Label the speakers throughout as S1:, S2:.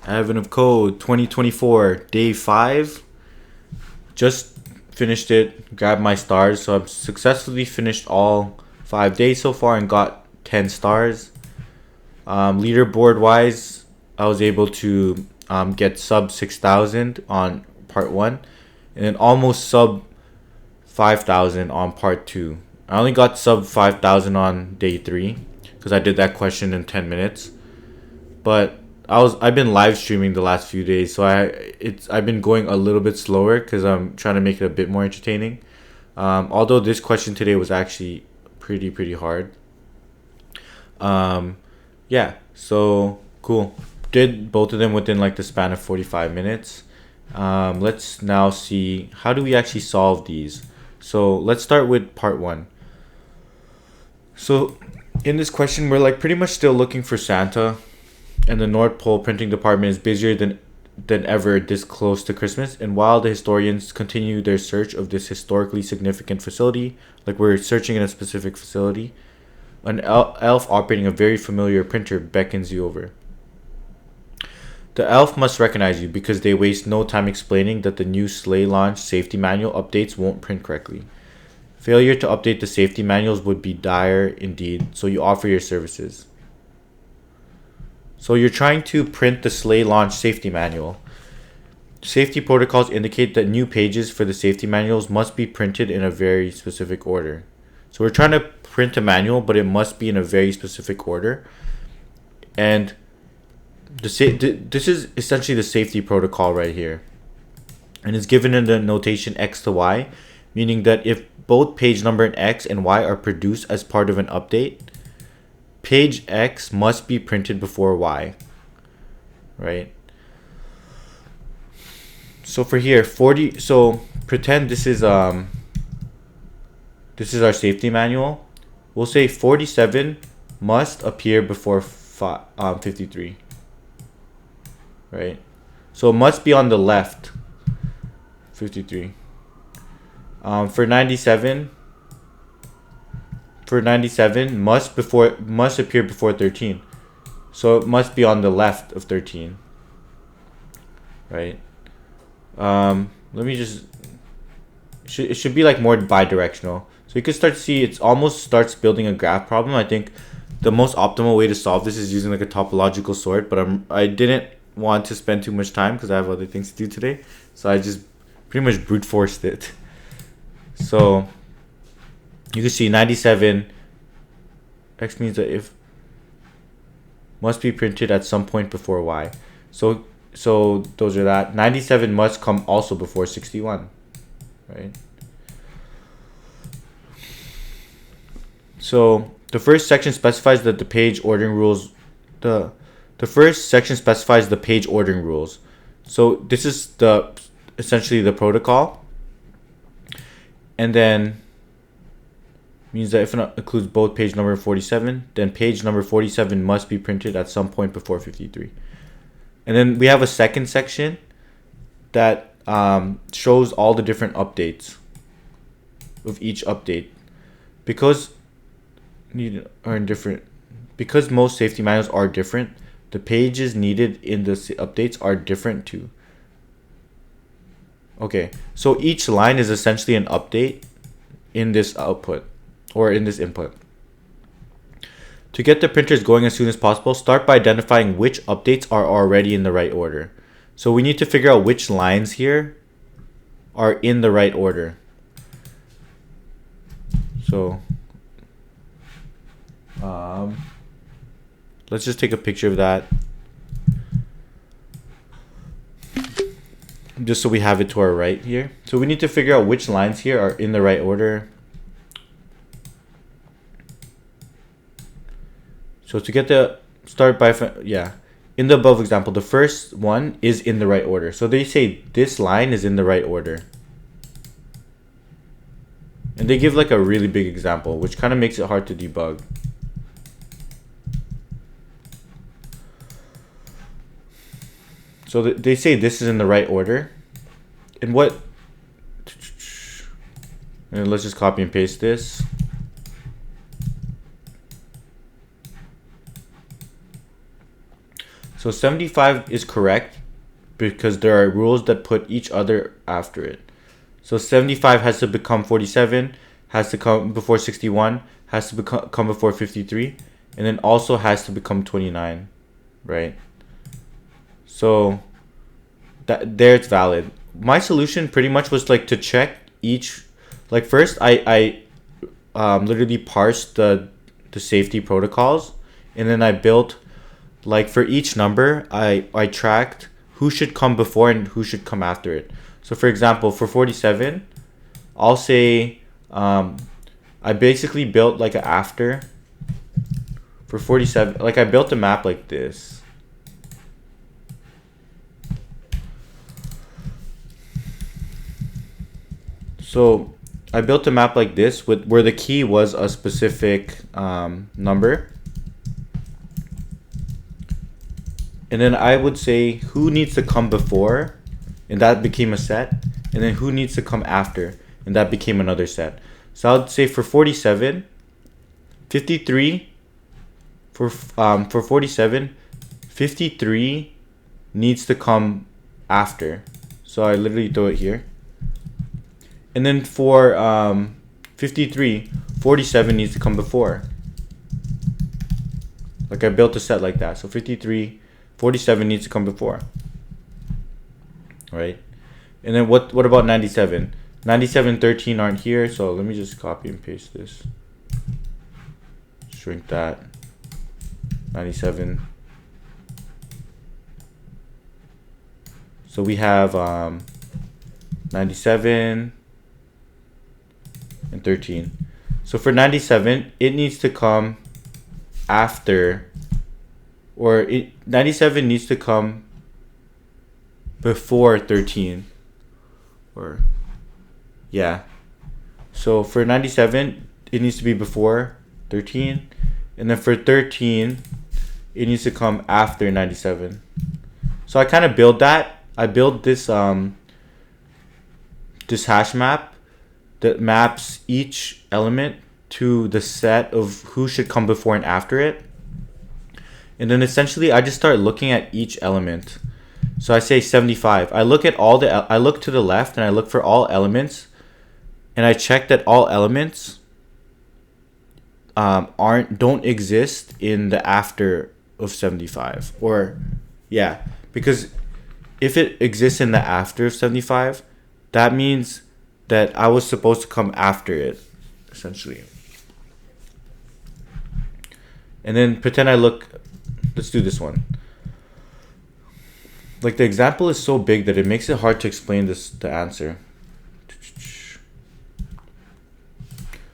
S1: Advent of Code 2024, day 5. Just finished it, grabbed my stars. So I've successfully finished all 5 days so far and got 10 stars. Leaderboard wise, I was able to get sub 6,000 on part 1 and then almost sub 5,000 on part 2. I only got sub 5,000 on day 3 because I did that question in 10 minutes. But I've been live streaming the last few days, so I've been going a little bit slower because I'm trying to make it a bit more entertaining. Although this question today was actually pretty hard. Yeah, so cool. Did both of them within like the span of 45 minutes. Let's now see how do we actually solve these. So let's start with part 1. So in this question, we're like pretty much still looking for Santa, and the North Pole printing department is busier than ever this close to Christmas. And while the historians continue their search of this historically significant facility, like we're searching in a specific facility, an elf operating a very familiar printer beckons you over. The elf must recognize you because they waste no time explaining that the new sleigh launch safety manual updates won't print correctly. Failure to update the safety manuals would be dire indeed, so you offer your services. So you're trying to print the sleigh launch safety manual. Safety protocols indicate that new pages for the safety manuals must be printed in a very specific order. So we're trying to print a manual, but it must be in a very specific order. And this is essentially the safety protocol right here. And it's given in the notation X to Y, meaning that if both page number and X and Y are produced as part of an update, page X must be printed before Y, right? So for here, 40. So pretend this is our safety manual. We'll say 47 must appear before 53, right? So it must be on the left. 53. For 97. For 97 must appear before 13, so it must be on the left of 13, right? Let me just it should be like more bi-directional, so you can start to see it almost starts building a graph problem. I think the most optimal way to solve this is using like a topological sort, but I didn't want to spend too much time because I have other things to do today, so I just pretty much brute forced it. So you can see 97 X means that if must be printed at some point before Y. So those are that. 97 must come also before 61, right? So the first section specifies that the page ordering rules. The first section specifies the page ordering rules. So this is essentially the protocol, and then means that if it includes both page number 47, then page number 47 must be printed at some point before 53. And then we have a second section that shows all the different updates of each update. Because most safety manuals are different, the pages needed in the updates are different too. Okay, so each line is essentially an update in this output, or in this input. To get the printers going as soon as possible, start by identifying which updates are already in the right order. So we need to figure out which lines here are in the right order. So let's just take a picture of that, just so we have it to our right here. So we need to figure out which lines here are in the right order. So to get the start by, in the above example, the first one is in the right order. So they say this line is in the right order. And they give like a really big example, which kind of makes it hard to debug. So they say this is in the right order. And let's just copy and paste this. So 75 is correct because there are rules that put each other after it. So 75 has to become 47, has to come before 61, has to come before 53, and then also has to become 29, right? So there it's valid. My solution pretty much was like to check each, like first I literally parsed the safety protocols, and then I built, like for each number I tracked who should come before and who should come after it. So for example, for 47, I'll say I basically built like an after for 47. Like I built a map like this. So I built a map like this with where the key was a specific number. And then I would say who needs to come before, and that became a set. And then who needs to come after, and that became another set. So I would say for 47, 53, for 47, 53 needs to come after. So I literally throw it here. And then for 53, 47 needs to come before. Like I built a set like that. So 53, 47 needs to come before. Right? And then what about 97? 97, 13 aren't here, so let me just copy and paste this. Shrink that. 97. So we have 97 and 13. So for 97, it needs to come after, or 97 needs to come before 13. Or yeah. So for 97, it needs to be before 13. And then for 13, it needs to come after 97. So I kind of build that. I build this this hash map that maps each element to the set of who should come before and after it. And then essentially I just start looking at each element. So I say 75. I look to the left and I look for all elements, and I check that all elements don't exist in the after of 75. Or yeah, because if it exists in the after of 75, that means that I was supposed to come after it, essentially. And then pretend I look. Let's do this one. Like the example is so big that it makes it hard to explain the answer.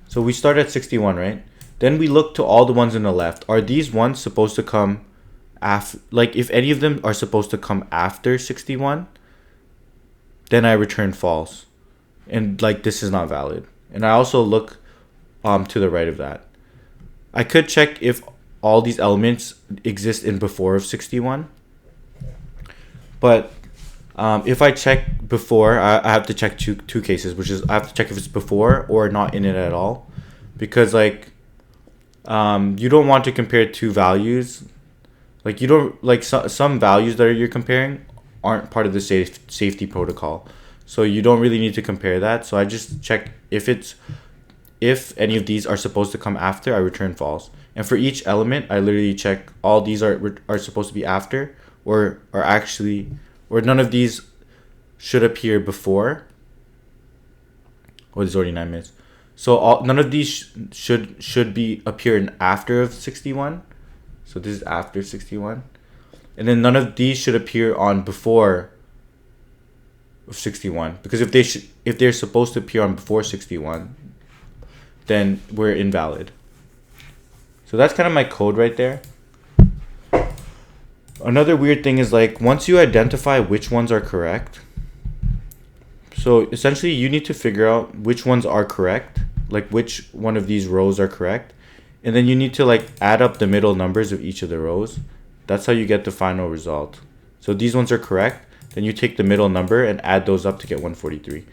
S1: So we start at 61, right? Then we look to all the ones on the left. Are these ones supposed to come after? Like if any of them are supposed to come after 61, then I return false. And like this is not valid. And I also look to the right of that. I could check if all these elements exist in before of 61. But if I check before, I have to check two cases, which is I have to check if it's before or not in it at all. Because like you don't want to compare two values. Like you don't like some values that you're comparing aren't part of the safety protocol. So you don't really need to compare that. So I just check if any of these are supposed to come after, I return false. And for each element, I literally check all these are supposed to be after, or are actually, or none of these should appear before. Oh, there's already 9 minutes. So none of these should be appear in after of 61. So this is after 61. And then none of these should appear on before of 61, because if they're supposed to appear on before 61, then we're invalid. So that's kind of my code right there. Another weird thing is like once you identify which ones are correct, so essentially you need to figure out which ones are correct, like which one of these rows are correct, and then you need to like add up the middle numbers of each of the rows. That's how you get the final result. So these ones are correct, then you take the middle number and add those up to get 143.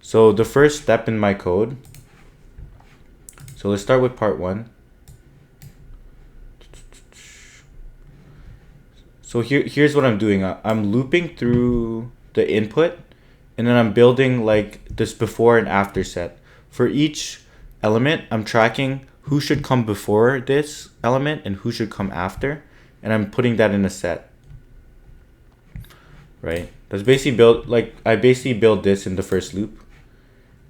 S1: So the first step in my code, so let's start with part 1. So here's what I'm doing. I'm looping through the input, and then I'm building like this before and after set. For each element, I'm tracking who should come before this element and who should come after, and I'm putting that in a set. Right? That's basically I basically build this in the first loop.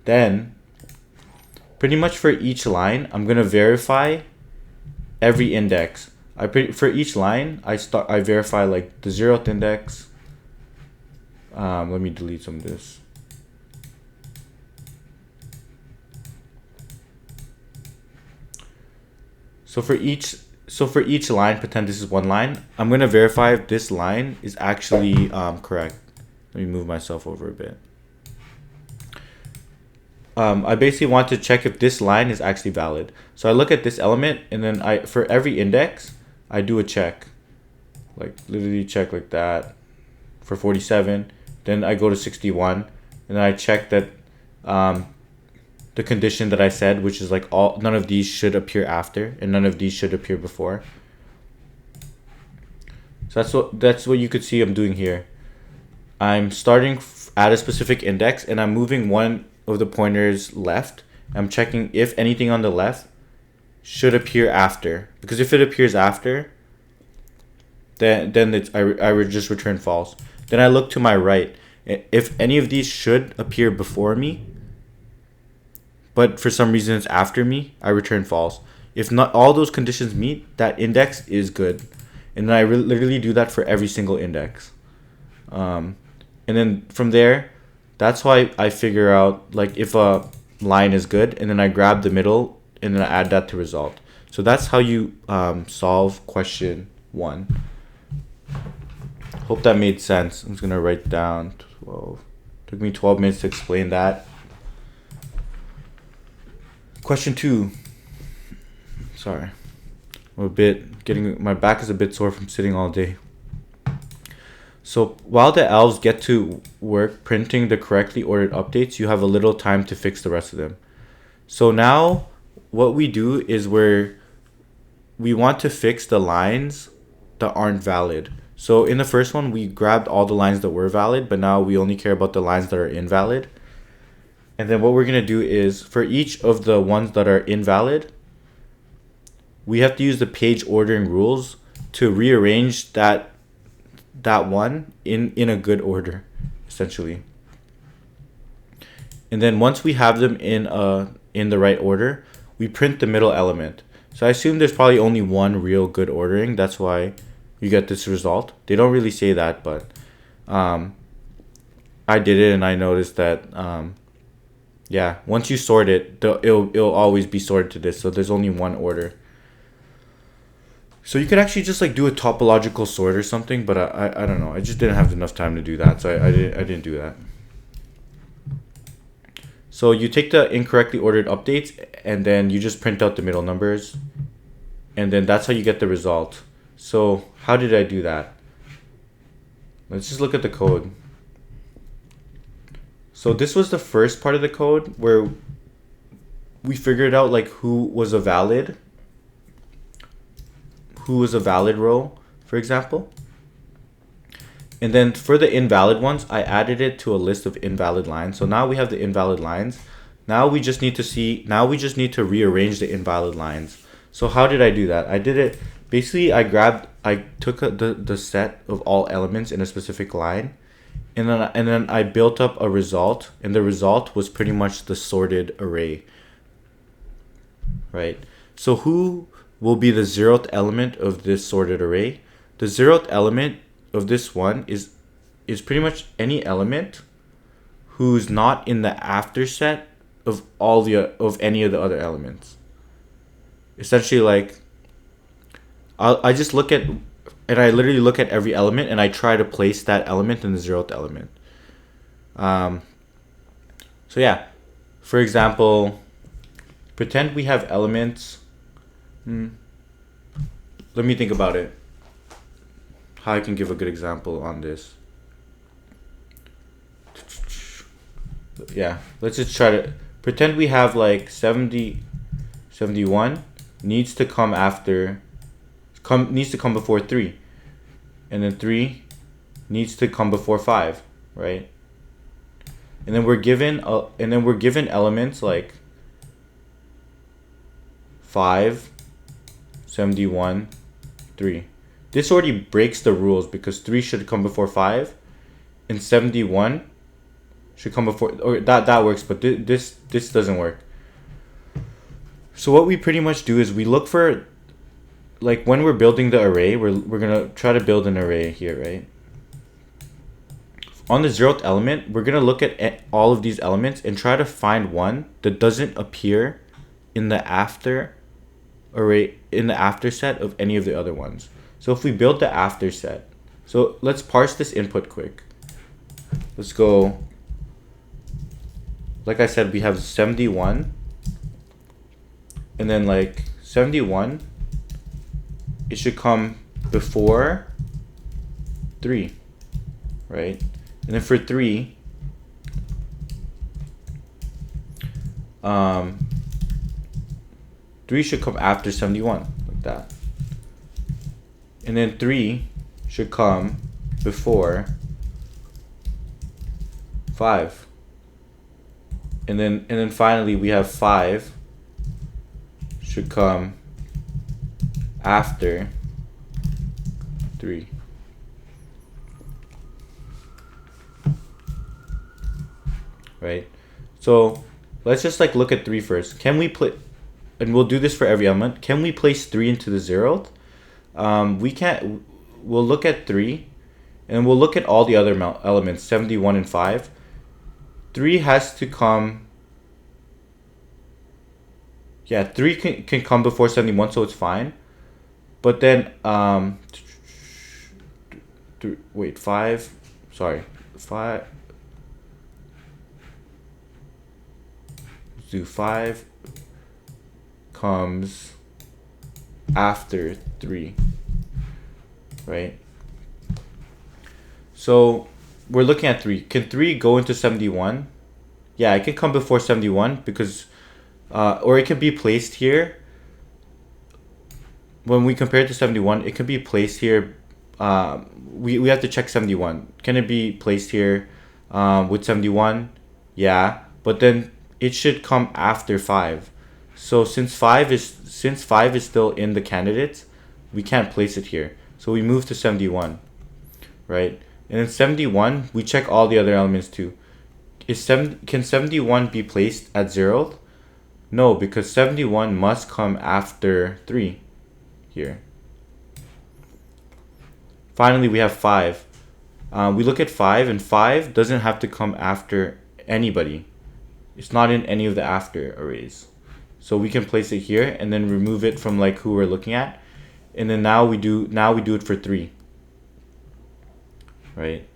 S1: Then, pretty much for each line, I'm gonna verify every index. For each line, I verify like the 0th index. Let me delete some of this. So for each line, pretend this is one line. I'm gonna verify if this line is actually correct. Let me move myself over a bit. I basically want to check if this line is actually valid. So I look at this element, and then for every index, I do a check. Like literally check like that for 47. Then I go to 61, and then I check that the condition that I said, which is like none of these should appear after, and none of these should appear before. So that's what you could see I'm doing here. I'm starting at a specific index, and I'm moving one of the pointers left. I'm checking if anything on the left should appear after, because if it appears after, then I would just return false. Then I look to my right. If any of these should appear before me, but for some reason it's after me, I return false. If not all those conditions meet, that index is good. And then I literally do that for every single index. And then from there, that's why I figure out like if a line is good, and then I grab the middle and then I add that to result. So that's how you solve question 1. Hope that made sense. I'm just gonna write down 12. Took me 12 minutes to explain that. Question 2. Sorry, my back is a bit sore from sitting all day. So while the elves get to work printing the correctly ordered updates, you have a little time to fix the rest of them. So now what we do is we want to fix the lines that aren't valid. So in the first one, we grabbed all the lines that were valid, but now we only care about the lines that are invalid. And then what we're going to do is for each of the ones that are invalid, we have to use the page ordering rules to rearrange that one in a good order, essentially. And then once we have them in the right order, we print the middle element. So I assume there's probably only one real good ordering. That's why you get this result. They don't really say that, but I did it and I noticed that once you sort it, it'll always be sorted to this. So there's only one order. So you could actually just like do a topological sort or something, but I don't know. I just didn't have enough time to do that, so I didn't do that. So you take the incorrectly ordered updates, and then you just print out the middle numbers, and then that's how you get the result. So how did I do that? Let's just look at the code. So this was the first part of the code where we figured out like who was a valid row, for example. And then for the invalid ones, I added it to a list of invalid lines. So now we have the invalid lines. Now we just need to rearrange the invalid lines. So how did I do that? I did it, basically I took the set of all elements in a specific line, and then I built up a result, and the result was pretty much the sorted array. Right? So who will be the 0th element of this sorted array? The 0th element of this one is pretty much any element who's not in the after set of any of the other elements. Essentially, like I just look at, and I literally look at every element and I try to place that element in the 0th element. So yeah, for example, pretend we have elements. Let me think about it. How I can give a good example on this. Yeah, let's just try to pretend we have like 71 needs to come before 3. and then 3 needs to come before 5, right? And then we're given elements like 5, 71, 3. This already breaks the rules because 3 should come before 5 and 71 should come before, or that works, but this doesn't work. So what we pretty much do is we look for, like when we're building the array, we're gonna try to build an array here, right? On the 0th element, we're gonna look at all of these elements and try to find one that doesn't appear in the after array, in the after set of any of the other ones. So if we build the after set, so let's parse this input quick. Let's go, like I said, we have 71, and then like 71, it should come before 3, right? And then for 3, 3 should come after 71, like that. And then 3 should come before 5. And then finally we have 5 should come after 3. Right? So let's just like look at 3 first. Can we play, and we'll do this for every element. Can we place 3 into the 0th? We can't. We'll look at 3 and we'll look at all the other elements, 71 and 5. 3 has to come, yeah, 3 can come before 71, so it's fine. But then, wait, 5, sorry, 5, let's do 5 comes after 3, right? So we're looking at 3. Can 3 go into 71? Yeah, it can come before 71 because, or it can be placed here. When we compare it to 71, it can be placed here. We have to check 71. Can it be placed here with 71? Yeah, but then it should come after 5. So since 5 is still in the candidates, we can't place it here. So we move to 71, right? And in 71, we check all the other elements too. Can 71 be placed at 0th? No, because 71 must come after 3 here. Finally, we have 5. We look at 5, and 5 doesn't have to come after anybody. It's not in any of the after arrays. So we can place it here and then remove it from like who we're looking at. And then now we do it for 3. Right?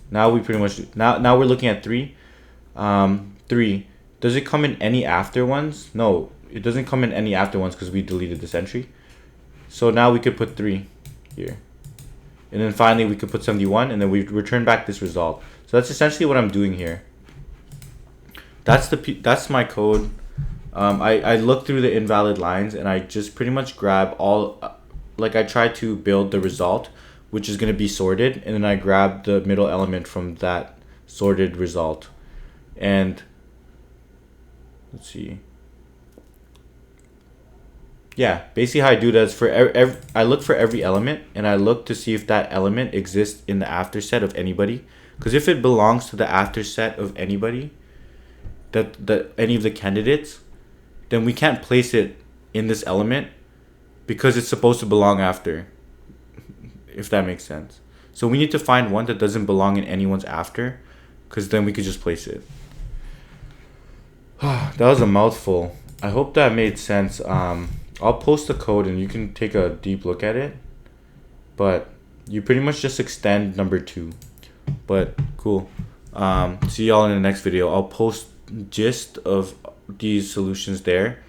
S1: Now we pretty much now we're looking at 3. 3. Does it come in any after ones? No, it doesn't come in any after ones because we deleted this entry. So now we could put 3 here. And then finally we could put 71 and then we return back this result. So that's essentially what I'm doing here. That's my code. I looked through the invalid lines and I just pretty much grab all, like I try to build the result, which is going to be sorted, and then I grab the middle element from that sorted result. And let's see. Yeah, basically how I do that is for I look for every element and I look to see if that element exists in the after set of anybody. Because if it belongs to the after set of anybody, that any of the candidates, then we can't place it in this element because it's supposed to belong after, if that makes sense. So we need to find one that doesn't belong in anyone's after, because then we could just place it. That was a mouthful. I hope that made sense. I'll post the code and you can take a deep look at it. But you pretty much just extend number 2. But cool. See y'all in the next video. I'll post gist of these solutions there.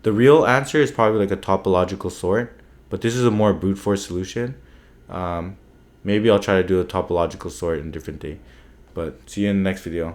S1: The real answer is probably like a topological sort, but this is a more brute force solution. Maybe I'll try to do a topological sort in a different day. But see you in the next video.